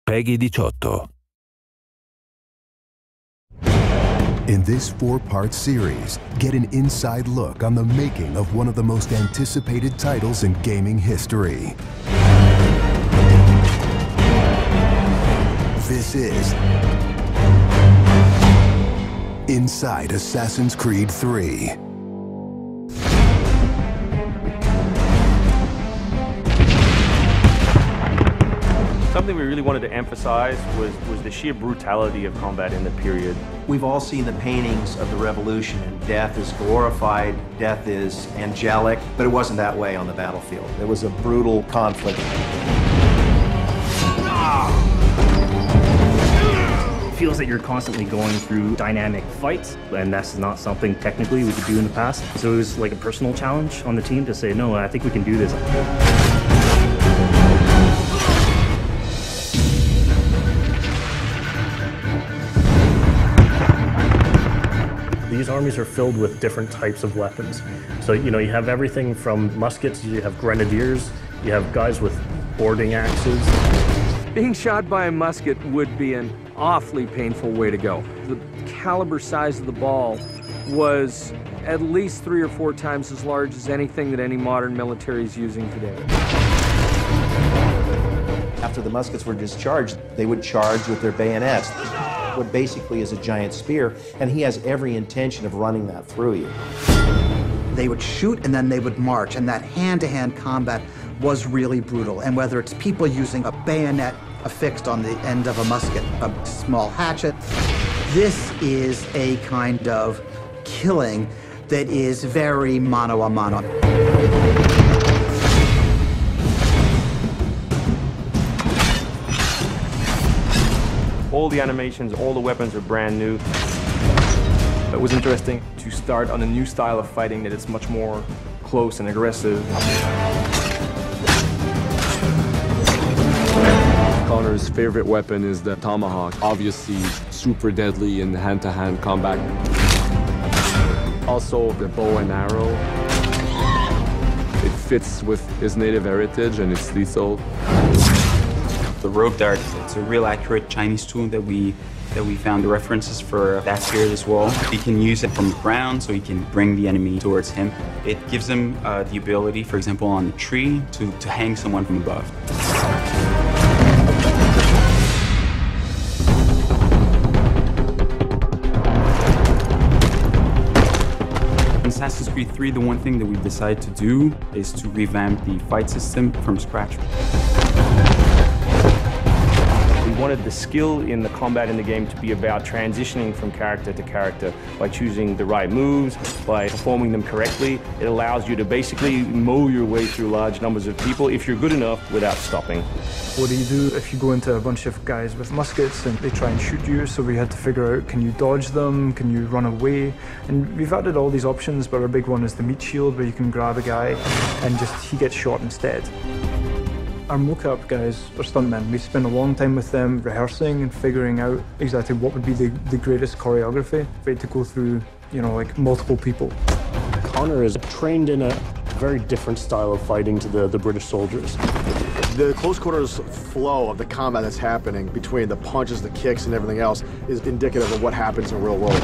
PEGI 18. In this 4-part series, get an inside look on the making of one of the most anticipated titles in gaming history. This is Inside Assassin's Creed 3. Something we really wanted to emphasize was the sheer brutality of combat in the period. We've all seen the paintings of the Revolution, and death is glorified, death is angelic, but it wasn't that way on the battlefield. It was a brutal conflict. It feels that you're constantly going through dynamic fights, and that's not something technically we could do in the past. So it was like a personal challenge on the team to say, no, I think we can do this. These armies are filled with different types of weapons. So, you have everything from muskets, you have grenadiers, you have guys with boarding axes. Being shot by a musket would be an awfully painful way to go. The caliber size of the ball was at least 3 or 4 times as large as anything that any modern military is using today. After the muskets were discharged, they would charge with their bayonets. What basically is a giant spear, and he has every intention of running that through you. They would shoot and then they would march, and that hand-to-hand combat was really brutal. And whether it's people using a bayonet affixed on the end of a musket, a small hatchet, this is a kind of killing that is very mano a mano. All the animations, all the weapons are brand new. It was interesting to start on a new style of fighting that is much more close and aggressive. Connor's favorite weapon is the tomahawk, obviously super deadly in hand-to-hand combat. Also the bow and arrow. It fits with his native heritage and it's lethal. The rope dart, it's a real accurate Chinese tool that we found the references for that period as well. He can use it from the ground, so he can bring the enemy towards him. It gives him the ability, for example, on a tree, to hang someone from above. In Assassin's Creed 3, the one thing that we've decided to do is to revamp the fight system from scratch. We wanted the skill in the combat in the game to be about transitioning from character to character by choosing the right moves, by performing them correctly. It allows you to basically mow your way through large numbers of people if you're good enough without stopping. What do you do if you go into a bunch of guys with muskets and they try and shoot you? So we had to figure out, can you dodge them? Can you run away? And we've added all these options, but our big one is the meat shield, where you can grab a guy and he gets shot instead. Our mocap guys are stuntmen. We spent a long time with them rehearsing and figuring out exactly what would be the greatest choreography. We had to go through, like multiple people. Connor is trained in a very different style of fighting to the British soldiers. The close quarters flow of the combat that's happening between the punches, the kicks, and everything else is indicative of what happens in the real world.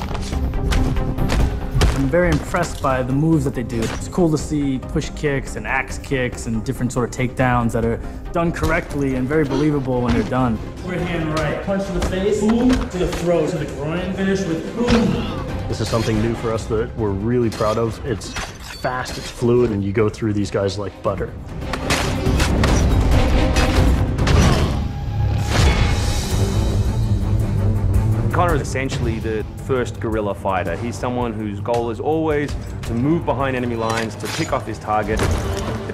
I'm very impressed by the moves that they do. It's cool to see push kicks and axe kicks and different sort of takedowns that are done correctly and very believable when they're done. Right hand, right. Punch to the face, boom, to the throat, to the groin, finish with boom. This is something new for us that we're really proud of. It's fast, it's fluid, and you go through these guys like butter. Connor is essentially the first guerrilla fighter. He's someone whose goal is always to move behind enemy lines, to pick off his target,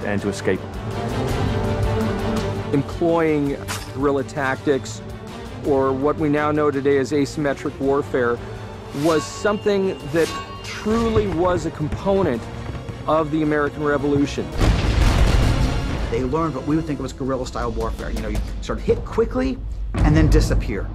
and to escape. Employing guerrilla tactics, or what we now know today as asymmetric warfare, was something that truly was a component of the American Revolution. They learned what we would think of as guerrilla-style warfare. You sort of hit quickly and then disappear.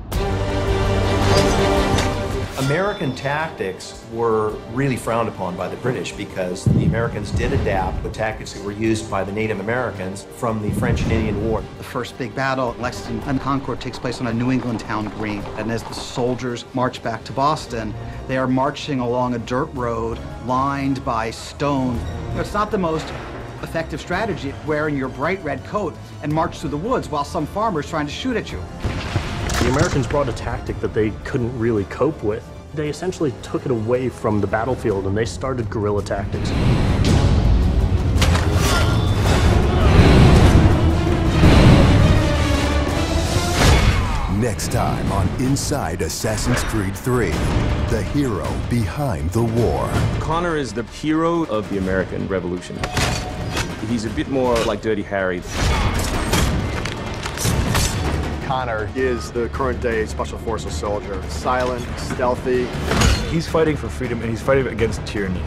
American tactics were really frowned upon by the British because the Americans did adapt the tactics that were used by the Native Americans from the French and Indian War. The first big battle, Lexington and Concord, takes place on a New England town green. And as the soldiers march back to Boston, they are marching along a dirt road lined by stone. It's not the most effective strategy, wearing your bright red coat and march through the woods while some farmer's trying to shoot at you. The Americans brought a tactic that they couldn't really cope with. They essentially took it away from the battlefield and they started guerrilla tactics. Next time on Inside Assassin's Creed 3, the hero behind the war. Connor is the hero of the American Revolution. He's a bit more like Dirty Harry. Connor is the current day Special Forces soldier. Silent, stealthy. He's fighting for freedom and he's fighting against tyranny.